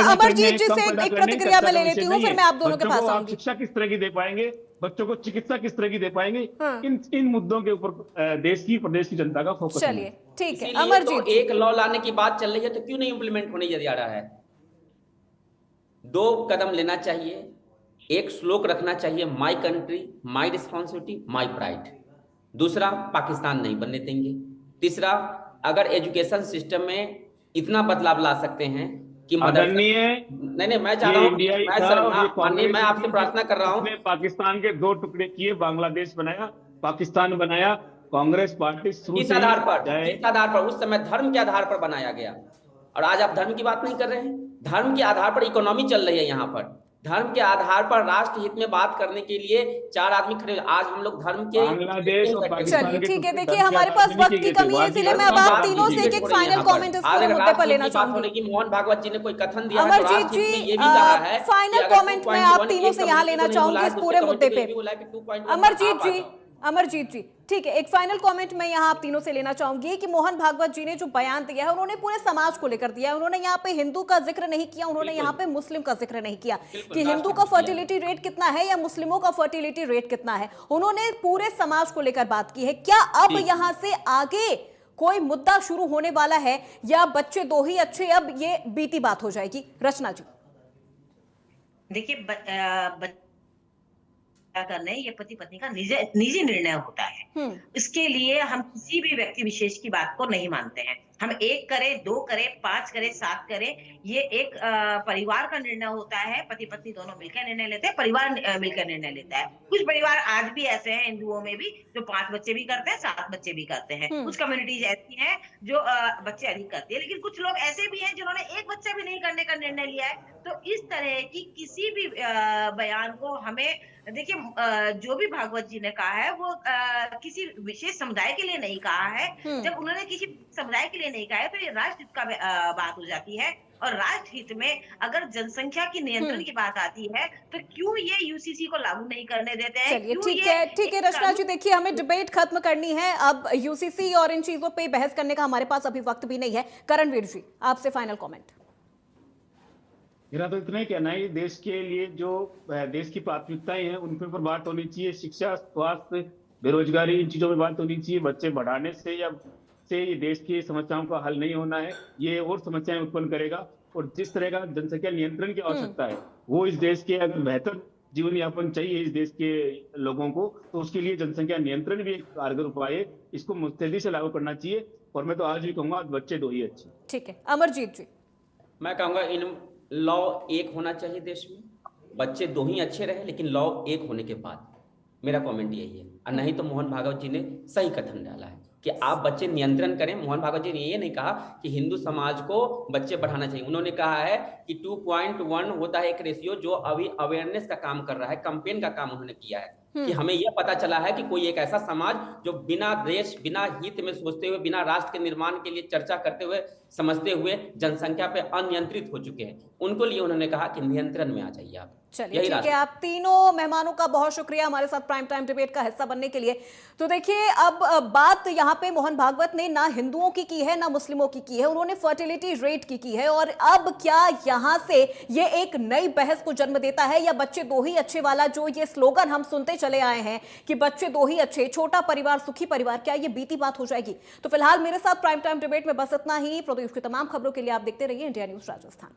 A: अमरजीत जी से एक प्रतिक्रिया मैं ले लेती हूँ, फिर मैं आप दोनों के पास आऊंगी।
E: शिक्षा किस तरह की दे पाएंगे, बच्चों को चिकित्सा किस तरह की दे पाएंगे, इन मुद्दों के ऊपर प्रदेश की जनता का फोकस।
A: चलिए ठीक है
F: अमरजीत, एक लॉ लाने की बात चल रही है तो क्यों नहीं इम्प्लीमेंट होने जा रहा है? 2 कदम लेना चाहिए, एक श्लोक रखना चाहिए, my country my responsibility my pride. दूसरा, पाकिस्तान नहीं बनने देंगे। तीसरा, अगर एजुकेशन सिस्टम में इतना बदलाव ला सकते हैं कि नहीं मैं चाह रहा हूँ, मैं आपसे प्रार्थना कर रहा हूँ।
E: पाकिस्तान के 2 टुकड़े किए, बांग्लादेश बनाया, पाकिस्तान बनाया। कांग्रेस पार्टी
F: इस आधार पर उस समय धर्म के आधार पर बनाया गया, और आज आप धर्म की बात नहीं कर रहे हैं। धर्म के आधार पर इकोनॉमी चल रही है यहाँ पर, धर्म के आधार पर राष्ट्र हित में बात करने के लिए 4 आदमी खड़े। आज हम लोग धर्म के
A: चलिए ठीक है, देखिए हमारे पास वक्त की कमी है, इसलिए मैं अब आप तीनों से एक फाइनल कमेंट इस पूरे मुद्दे पर लेना चाहूंगी।
F: मोहन भागवत जी ने कोई कथन दिया,
A: अमरजीत जी फाइनल कमेंट मैं आप तीनों से यहाँ लेना चाहूंगी इस पूरे मुद्दे पे। अमरजीत जी ठीक है, एक फाइनल कमेंट मैं यहाँ आप तीनों से लेना चाहूंगी कि मोहन भागवत जी ने जो बयान दिया है उन्होंने पूरे समाज को लेकर दिया है। उन्होंने यहाँ पे हिंदू का जिक्र नहीं किया, उन्होंने यहाँ पे मुस्लिम का जिक्र नहीं किया कि हिंदू का फर्टिलिटी रेट कितना है या मुस्लिमों का फर्टिलिटी रेट कितना है। उन्होंने पूरे समाज को लेकर बात की है। क्या अब यहाँ से आगे कोई मुद्दा शुरू होने वाला है या बच्चे 2 ही अच्छे अब ये बीती बात हो जाएगी? रचना जी,
D: देखिए करने ये पति पत्नी का निजी निर्णय होता है। इसके लिए हम किसी भी व्यक्ति विशेष की बात को नहीं मानते हैं। हम 1 करें, 2 करें, 5 करें, 7 करें, ये एक परिवार का निर्णय होता है। पति पत्नी दोनों मिलकर निर्णय लेते हैं, परिवार मिलकर निर्णय लेता है। कुछ परिवार आज भी ऐसे हैं हिंदुओं में भी जो 5 बच्चे भी करते हैं, 7 बच्चे भी करते हैं। कुछ कम्युनिटीज ऐसी हैं जो बच्चे अधिक करती है, लेकिन कुछ लोग ऐसे भी हैं जिन्होंने 1 बच्चा भी नहीं करने का निर्णय लिया है। तो इस तरह की किसी भी बयान को हमें, देखिए जो भी भागवत जी ने कहा है वो किसी विशेष समुदाय के लिए नहीं कहा है। जब उन्होंने किसी समुदाय के लिए नहीं कहा है तो ये राष्ट्र हित का बात हो जाती है। और राष्ट्र हित में अगर जनसंख्या की नियंत्रण की बात आती है तो क्यों ये यूसीसी को लागू नहीं करने देते हैं?
A: चलिए ठीक है रचना जी, देखिए हमें डिबेट खत्म करनी है। अब यूसीसी और इन चीजों पे बहस करने का हमारे पास अभी वक्त भी नहीं है। करणवीर जी, आपसे फाइनल कमेंट।
E: मेरा तो इतना ही कहना है, देश के लिए जो देश की प्राथमिकताएं हैं उन पर बात होनी चाहिए। शिक्षा, स्वास्थ्य, बेरोजगारी, इन चीजों में बात होनी चाहिए। बच्चे बढ़ाने से ये देश की समस्याओं का हल नहीं होना है, ये और समस्याएं उत्पन्न करेगा। और जिस तरह का जनसंख्या नियंत्रण की आवश्यकता है वो इस देश के अगर बेहतर जीवन यापन चाहिए इस देश के लोगों को, तो उसके लिए जनसंख्या नियंत्रण भी एक कारगर उपाय है। इसको मुस्तैदी से लागू करना चाहिए। और मैं तो आज भी कहूंगा बच्चे 2 ही अच्छे।
A: ठीक है अमरजीत जी,
F: मैं कहूंगा इन लॉ एक होना चाहिए देश में, बच्चे 2 ही अच्छे रहे, लेकिन लॉ एक होने के बाद मेरा कमेंट यही है। और नहीं तो मोहन भागवत जी ने सही कथन डाला है कि आप बच्चे नियंत्रण करें। मोहन भागवत जी ने ये नहीं कहा कि हिंदू समाज को बच्चे बढ़ाना चाहिए, उन्होंने कहा है कि 2.1 होता है एक रेशियो, जो अभी अवेयरनेस का काम कर रहा है, कैंपेन का काम उन्होंने किया है कि हमें यह पता चला है कि कोई एक ऐसा समाज जो बिना देश, बिना हित में सोचते हुए, बिना राष्ट्र के निर्माण के लिए चर्चा करते हुए, समझते हुए जनसंख्या पे अनियंत्रित हो चुके हैं, उनको लिए उन्होंने कहा कि नियंत्रण में आ जाइए आप।
A: चलिए ठीक है, आप तीनों मेहमानों का बहुत शुक्रिया हमारे साथ प्राइम टाइम डिबेट का हिस्सा बनने के लिए। तो देखिए, अब बात यहाँ पे मोहन भागवत ने ना हिंदुओं की है ना मुस्लिमों की है, उन्होंने फर्टिलिटी रेट की है। और अब क्या यहाँ से ये एक नई बहस को जन्म देता है, या बच्चे दो ही अच्छे वाला जो ये स्लोगन हम सुनते चले आए हैं कि बच्चे दो ही अच्छे, छोटा परिवार सुखी परिवार, क्या ये बीती बात हो जाएगी? तो फिलहाल मेरे साथ प्राइम टाइम डिबेट में बस इतना ही। प्रदेश की तमाम खबरों के लिए आप देखते रहिए इंडिया न्यूज राजस्थान।